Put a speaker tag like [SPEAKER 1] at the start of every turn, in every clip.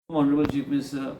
[SPEAKER 1] Honorable Chief Minister,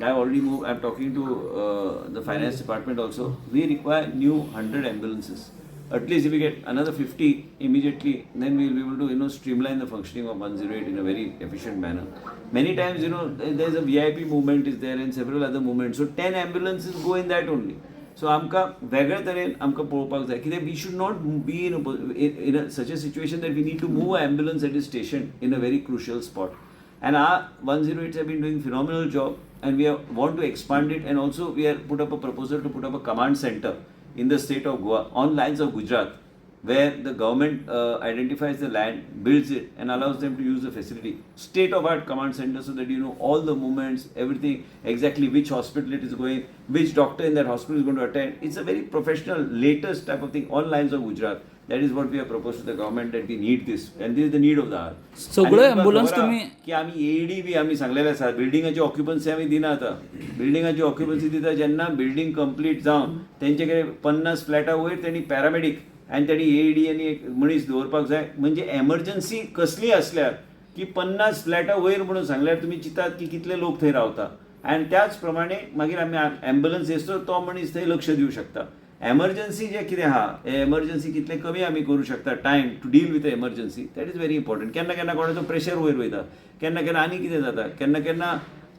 [SPEAKER 1] I already moved. I'm talking to the Finance Department also. We require new 100 ambulances. At least if we get another 50 immediately, then we'll be able to streamline the functioning of 108 in a very efficient manner. Many times there's a VIP movement is there and several other movements. So 10 ambulances go in that only. So आमकां वेगळे तरेन आमकां पळोवपाक जाय कित्याक we should not be in such a situation that we need to move an ambulance that is stationed in a very crucial spot. And our 108s have been doing phenomenal job, and we want to expand it. And also we have put up a proposal to put up a command center in the state of Goa on lines of Gujarat, where the government identifies the land, builds it, and allows them to use the facility. State-of-art command center, so that you know all the movements, everything, exactly which hospital it is going, which doctor in that hospital is going to attend. It's a very professional, latest type of thing on lines of Gujarat. That is what we have proposed to the government, that we need this, and this is the need of the hour.
[SPEAKER 2] सगळे ambulance तुम्ही
[SPEAKER 1] की आम्ही AD B आम्ही सांगलेले आसा बिल्डिंगाची occupancy आम्ही दिना आता बिल्डिंगाची occupancy दिता जेन्ना बिल्डिंग कंप्लीट जावन तेंचे कडेन 50 फ्लॅटा वयर तेणी पॅरामेडीक आनी तेणी एडी आनी एक मनीस दवरपाक जाय म्हणजे एमर्जन्सी कसली असल्यार की 50 फ्लॅटा वयर म्हणून सांगल्यार तुमी चिंतात की कितले लोक थंय रावता आनी त्याच प्रमाणे मागीर आमी एम्ब्युलन्स येसर तो मनीस थंय लक्ष दिवं शकता. एमर्जन्सी जे कितें आहा एमर्जन्सी कितले कमी आमी करूं शकता time to deal with emergency that is very important. केन्ना केन्ना कोणाचो प्रेशर वयर वयता केन्ना केन्ना आनी कितें जाता केन्ना केन्ना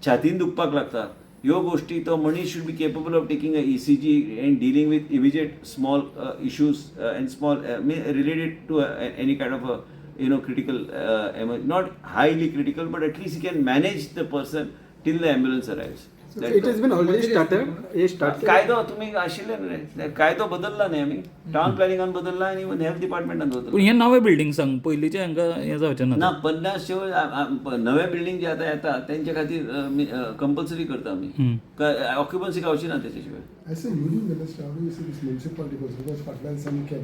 [SPEAKER 1] छातीन दुखपाक लागता ह्यो गोष्टी तो मनीस should be capable of taking a ECG and dealing with immediate small issues and small related to any kind of critical not highly critical but at least he can manage the person till the ambulance arrives.
[SPEAKER 3] So it has been already started.
[SPEAKER 1] कायदो तुम्ही आशिल्ले न्ही कायदो बदलला न्ही आमी town प्लॅनिंगान बदलला आनी इवन हेल्थ डिपार्टमेंटान बदलला.
[SPEAKER 2] पण हे नवे बिल्डिंग सांग पयलींचे हांकां हें जावचें ना
[SPEAKER 1] ना 50 नवे बिल्डिंग जे आतां येता तेंच्या खातीर कंपल्सरी करता आमी ऑक्युपन्सी गावची ना तेच्या शिवाय.
[SPEAKER 4] As a union minister, how do you see this municipality? Because फाटल्यान some